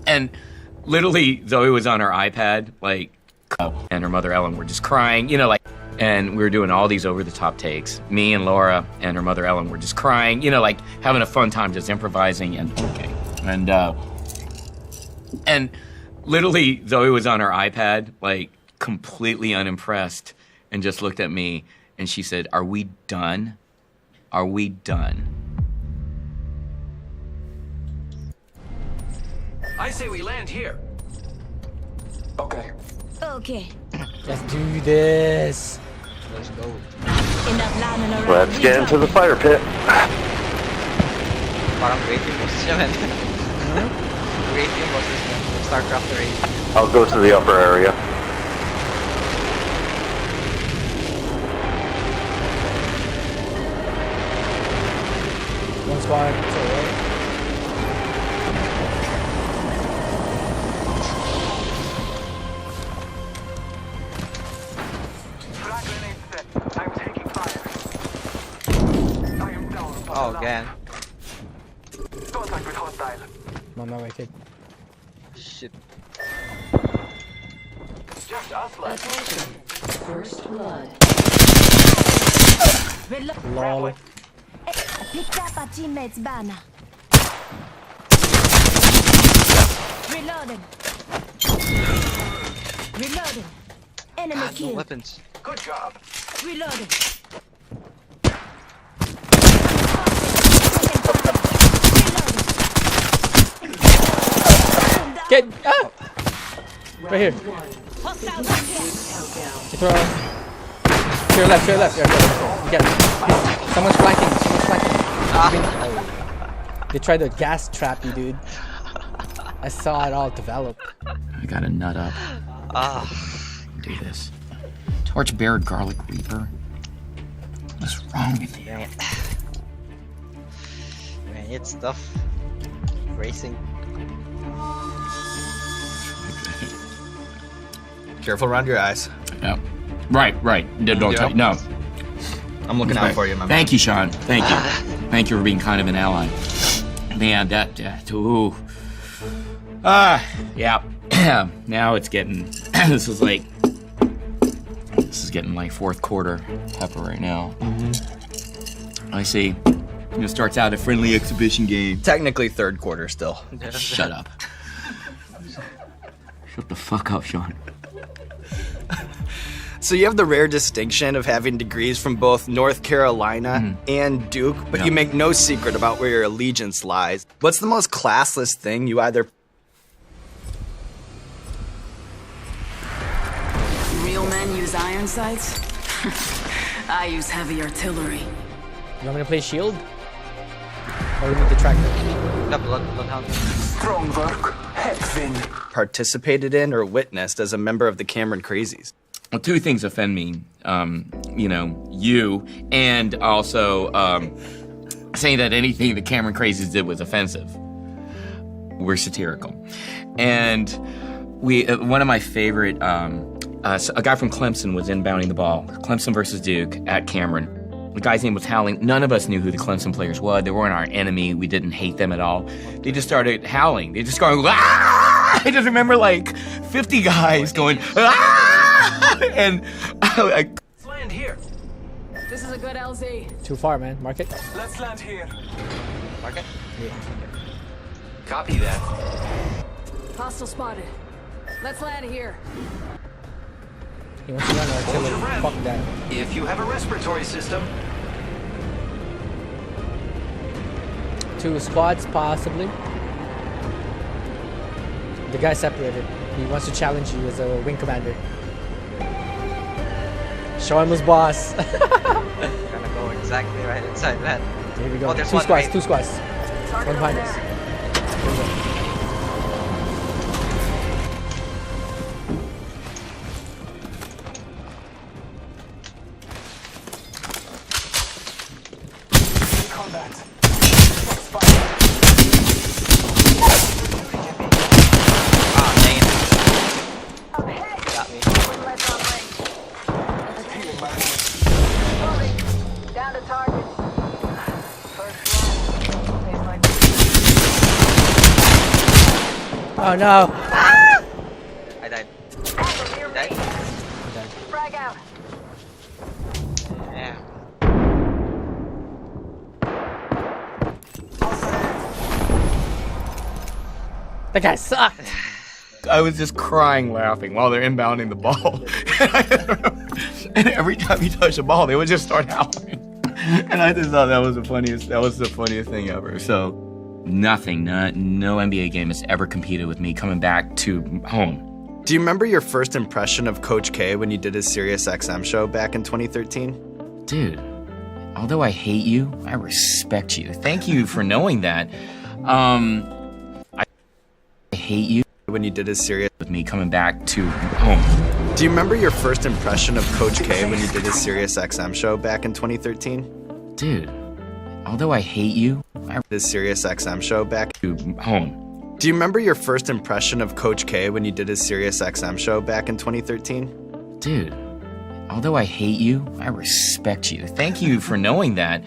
And literally, Zoe was on her iPad, like, and her mother Ellen were just crying, you know, like, and we were doing all these over-the-top takes. Me and Laura and her mother Ellen were just crying, you know, like, having a fun time just improvising and okay. And literally, Zoe was on her iPad, like, completely unimpressed, and just looked at me, and she said, "Are we done? Are we done?" I say we land here. Okay. Okay. Let's do this. Let's go. Let's get into the fire pit. Parang great yung boses niya, man. Great yung boses niya. StarCraft 3. I'll go to the upper area. One squad. So, right? Oh, again. Contact with hostile. I'm on my way, kid. Shit. Just us left. Attention. First blood. Lol. Picked up a teammate's banner. Reloading. Reloading. Enemy No kill. weapons. Good job. Reloading. Get ah! Right here. Hostile back here. To your left, to your left. Yeah, you get it. Someone's flanking. They tried to gas trap you, dude. I saw it all develop. I got a nut up. Do this. Torchbearer Garlic Reaper. What's wrong with you? Man, it's tough. Racing. Careful around your eyes. Yeah. Right. Don't Yeah. tell. No. I'm looking out for you, my man. Thank you, Sean. Thank you. Thank you for being kind of an ally. Man, that ooh. Yeah. Now it's getting. This is getting like fourth quarter pepper right now. I see. It starts out a friendly exhibition game. Technically third quarter still. Shut up. Shut the fuck up, Sean. So you have the rare distinction of having degrees from both North Carolina and Duke, but you make no secret about where your allegiance lies. What's the most classless thing you either... Real men use iron sights. I use heavy artillery. You want me to play shield? Or we need to track them? The bloodhound. Strong work. Headwind. participated in or witnessed as a member of the Cameron Crazies? Well, two things offend me. You, and also saying that anything the Cameron Crazies did was offensive. We're satirical. And one of my favorite, a guy from Clemson was inbounding the ball. Clemson versus Duke at Cameron. The guy's name was howling. None of us knew who the Clemson players were. They weren't our enemy. We didn't hate them at all. They just started howling. They just started, ah! I just remember like 50 guys going, ah! And like, Let's land here. This is a good LZ. Too far, man. Mark it. Let's land here. Mark it. Copy that. Hostile spotted. Let's land here. He wants to run artillery. Fuck that. If you have a respiratory system, Two squads, possibly. The guy separated. He wants to challenge you as a wing commander. Show him who's boss. Gonna go exactly right inside that. Here we go. Oh, there's Two one squads, right. two squads. One behind us. Here we go. combat. Ah, dang it. Got me. Down to target. Oh no! I died. You died? Frag out. Yeah. That guy sucked. I was just crying laughing while they're inbounding the ball. And every time he touched the ball, they would just start howling. And I just thought that was the funniest thing ever. So nothing, no NBA game has ever competed with me coming back to home. Do you remember your first impression of Coach K when you did his Sirius XM show back in 2013? Dude, although I hate you, I respect you. Thank you for knowing that. I hate you When you did his Sirius... with me coming back to home. Do you remember your first impression of Coach K when you did his Sirius XM show back in 2013? Dude, although I hate you, I His Sirius XM show back... to home. Do you remember your first impression of Coach K when you did his Sirius XM show back in 2013? Dude, although I hate you, I respect you. Thank you for knowing that.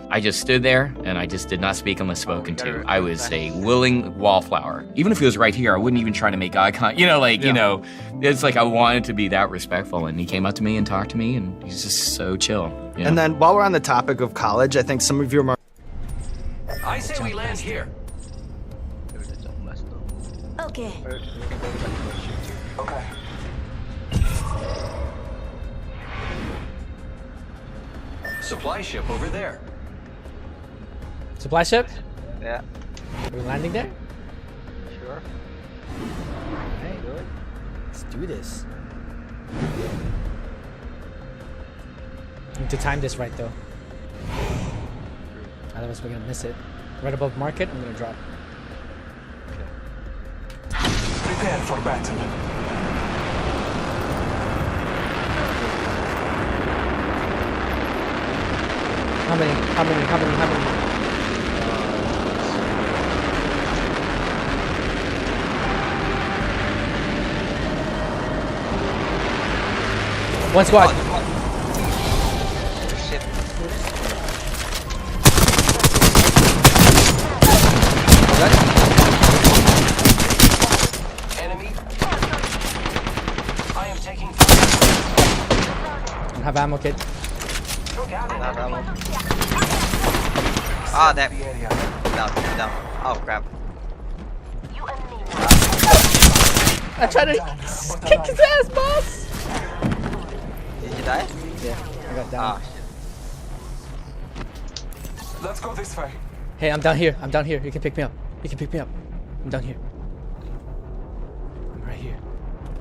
I just stood there and I just did not speak unless spoken to. I was a willing wallflower. Even if he was right here, I wouldn't even try to make eye contact. You know, it's like I wanted to be that respectful. And he came up to me and talked to me, and he's just so chill. You know? And then while we're on the topic of college, I think some of you are more... I say we land here. Okay. Okay. Supply ship over there. Supply ship? Yeah. Are we landing there? Sure. Alright, good. Let's do this. Need to time this right though. Otherwise we're gonna miss it. Right above market, I'm gonna drop. Prepare for battle. How many? One squad. Shit. Enemy. I am taking Don't have ammo kit. Not ammo. Ah, that. the area. Down. Oh, crap. I tried to kick his ass, boss! Did you die? Yeah, I got down. Ah, Let's go this way. Hey, I'm down here. You can pick me up. I'm down here. I'm right here.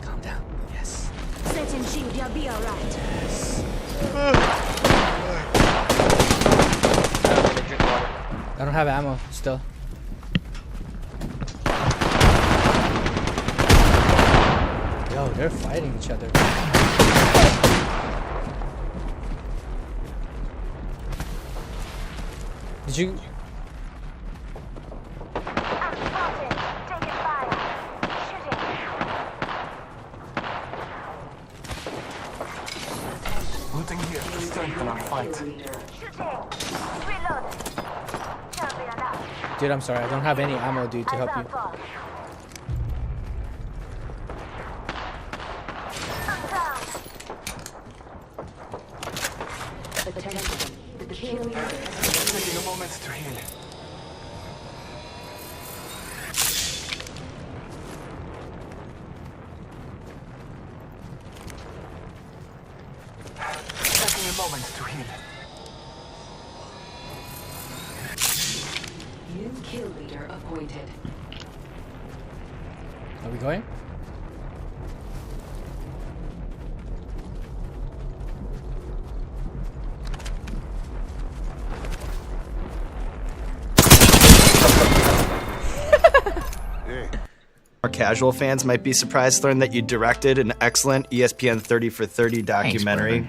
Calm down. Yes. Setting shield, you'll be alright. I'm gonna drink water. I don't have ammo still. Yo, they're fighting each other. Did you? Looting here to strengthen our fight. Dude, I'm sorry. I don't have any ammo, dude, to help you. Taking a moment to heal. Taking a moment to heal. New kill leader appointed. Are we going? More casual fans might be surprised to learn that you directed an excellent ESPN 30 for 30 documentary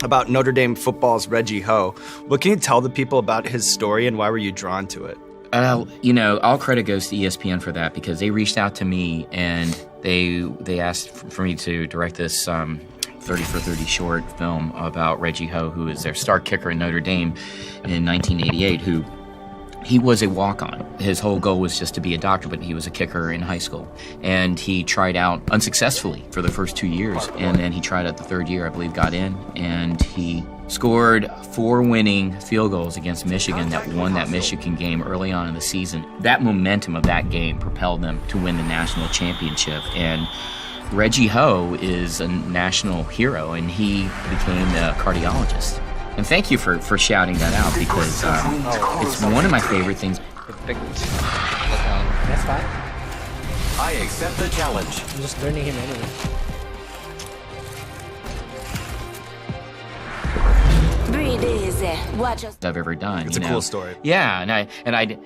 about Notre Dame football's Reggie Ho. What can you tell the people about his story and why were you drawn to it? All credit goes to ESPN for that because they reached out to me and they asked for me to direct this 30 for 30 short film about Reggie Ho, who is their star kicker in Notre Dame in 1988, who He was a walk-on. His whole goal was just to be a doctor, but he was a kicker in high school. And he tried out unsuccessfully for the first 2 years, and then he tried out the third year, I believe, got in, and he scored 4 winning field goals against Michigan that won that Michigan game early on in the season. That momentum of that game propelled them to win the national championship. And Reggie Ho is a national hero, and he became a cardiologist. And thank you for shouting that out, because it's one of my favorite things. That's fine. I accept the challenge. I'm just learning him anyway. Breathe easy. Watch us. I've ever done. It's a cool story. Yeah, and I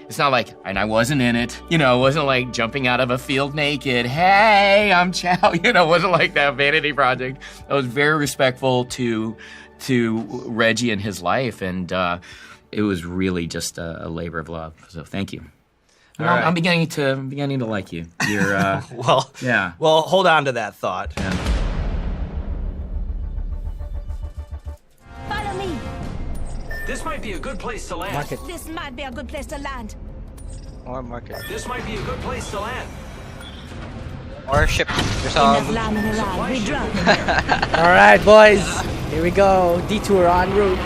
it's not like, and I wasn't in it. You know, it wasn't like jumping out of a field naked. Hey, I'm Chow. You know, it wasn't like that vanity project. I was very respectful to Reggie and his life, and it was really just a labor of love. So thank you. Well, right. I'm beginning to like you. You're Well, yeah. Well, hold on to that thought. Yeah. Follow me. This might be a good place to land. Market. This might be a good place to land. Or market. This might be a good place to land. Or ship. There's Enough landing around. We drop. Alright, boys. Here we go. Detour en route.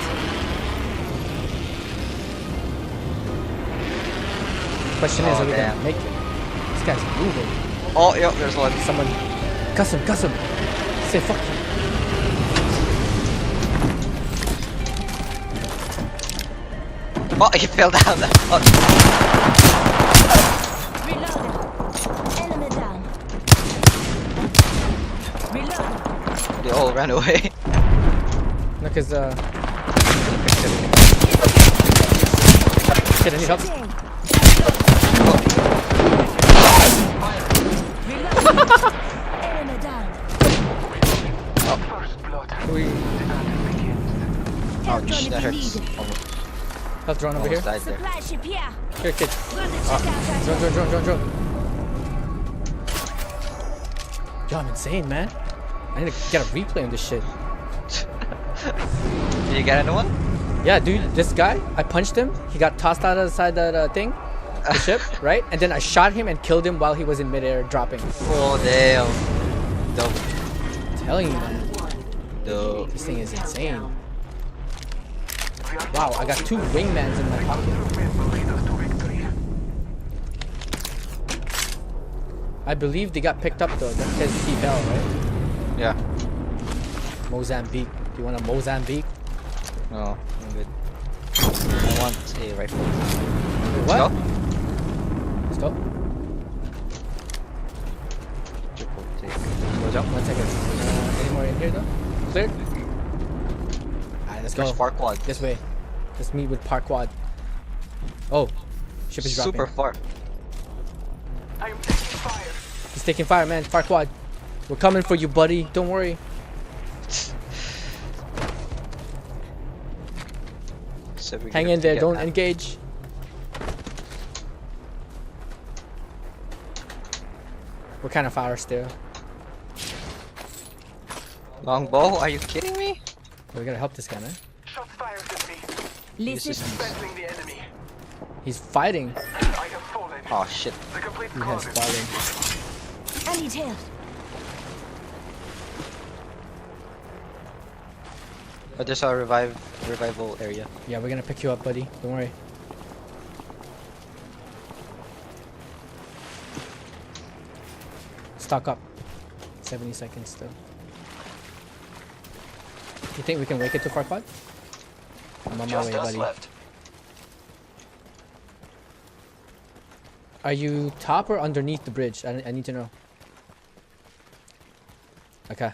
Question is, Oh, are we damn. gonna make it? This guy's moving. Oh, yo, there's one. Someone. Cuss him, cuss him. Say fuck you. Oh, he fell down. Oh, Reloading. Enemy down. Reloading. they all ran away. No, cause shit, I need help. Reloading. Enemy down. First blood. We Help Ouch, drone that if you hurts. need. health drone over here. Almost died there. Supply ship here. Here, kid. Run the check out. Drone. Yo, I'm insane, man. I need to get a replay on this shit. Did you get anyone? Yeah, dude, this guy, I punched him. He got tossed out of the side of the thing, the ship, right? And then I shot him and killed him while he was in midair dropping. Oh, damn. Dope. I'm telling you, man. Dope. This thing is insane. Wow, I got 2 wingmans in my pocket. I believe they got picked up though, because he fell, right? Yeah. Mozambique. Do you want a Mozambique? No, I'm good. I want a rifle. What? Go. Let's go. Triple take. Go jump. 1 second. Any more in here though? Clear? Alright, let's go. There's far quad. This way. Let's meet with Park Quad. Oh, ship is dropping. Super far. I am taking fire. He's taking fire, man. Park Quad. We're coming for you, buddy. Don't worry. So we Hang get in to there. get Don't that. engage. What kind of fire still? Longbow? Are you kidding me? We gotta help this guy, man. Shots fired at me. Listen. Battling the enemy. He's fighting. I have fallen. Oh shit. The complete He has closet. fighting. I need help. But there's a revival area. Yeah, we're gonna pick you up, buddy. Don't worry. Stock up. 70 seconds still. You think we can make it to Farquad? I'm on my way, buddy. Are you top or underneath the bridge? I need to know. Okay.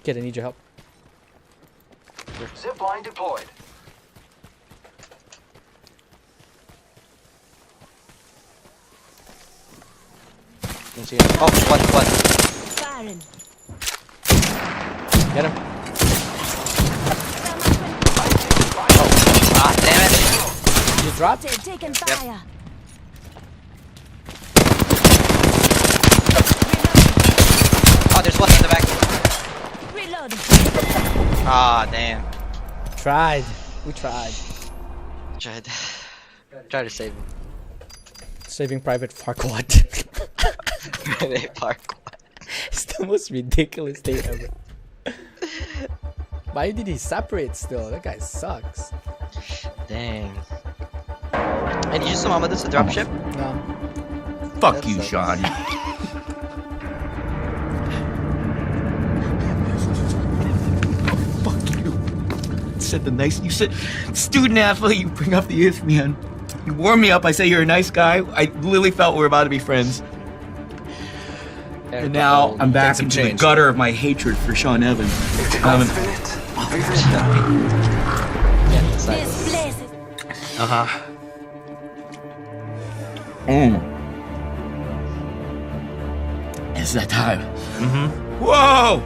Kid, I need your help. Zip line deployed. You can see it. Oh, one. Firing. Get him. Ah, damn it. You dropped? Taking fire. Oh, there's one in the back. Reloading. Ah, damn. Tried. We tried. Tried. Try to save him. Saving Private Farquaad. They park. It's the most ridiculous thing ever. Why did he separate still? That guy sucks. Dang. And did you sumama this a dropship? No. Fuck That you, sucks. Sean. Fuck you. Said the nice. You said student athlete. You bring up the if man. You warm me up. I say you're a nice guy. I literally felt we're about to be friends. And now I'm back some into the change. gutter of my hatred for Sean Evans. Yeah, it's like, This place is It's that time. Whoa!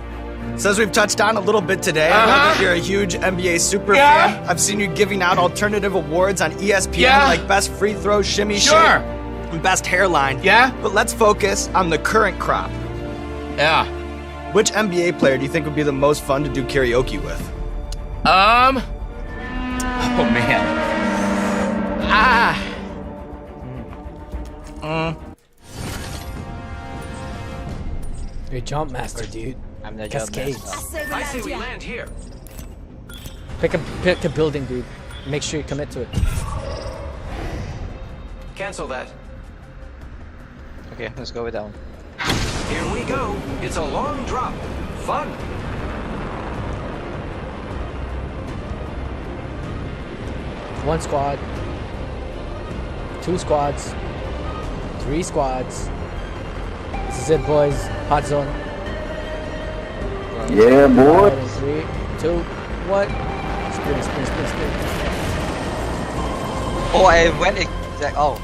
Says we've touched on a little bit today. I know that you're a huge NBA super Yeah. fan. I've seen you giving out alternative awards on ESPN Yeah. like best free throw, shimmy, Sure. shake, and best hairline. Yeah? But let's focus on the current crop. Yeah. Which NBA player do you think would be the most fun to do karaoke with? Oh man. You're a jump master, dude. I'm the job Cascades. master. I say we land here. Pick a building, dude. Make sure you commit to it. Cancel that. Okay, let's go with that one. Here we go. It's a long drop. Fun. One squad. 2 squads. 3 squads. This is it, boys. Hot zone. Yeah, boy. 3, 2, 1. Sprint. Oh, I went exact. Oh,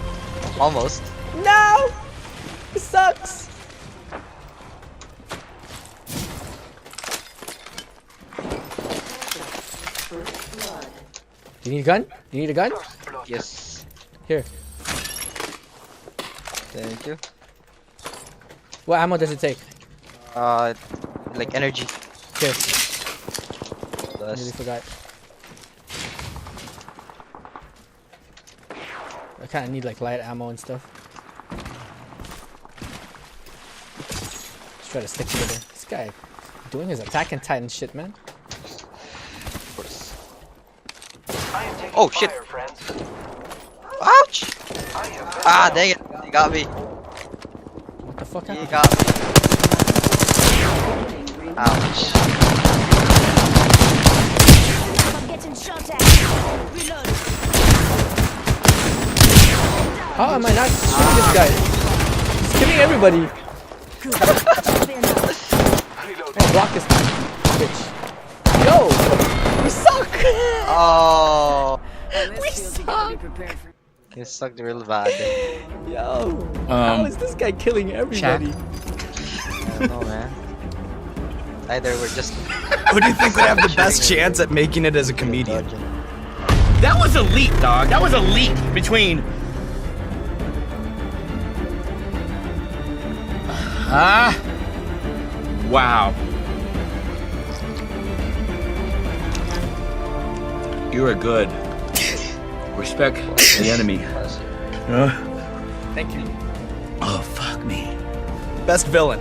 almost. No! It sucks! Do you need a gun? You need a gun? Yes. Here. Thank you. What ammo does it take? Like energy. Here. I Plus. nearly forgot. I kinda need like light ammo and stuff. Let's try to stick together. This guy doing his Attack on Titan shit, man. Of course. I am taking Oh, shit. fire, friends. Ouch! I am Ah, dang it! He got me. What the fuck He happened? got me. Ouch. I'm getting shot at. Reload. How am I not shooting this guy? He's killing everybody. Oh, block this bitch. Yo! We suck! Oh, We suck! he sucked real bad. Yo! How is this guy killing everybody? I don't know, man. Either we're just. Who do you think would have the best chance at making it as a comedian? That was a leap, dog. That was a leap between. Wow. You are good. Respect the enemy. Thank you. Oh, fuck me. Best villain.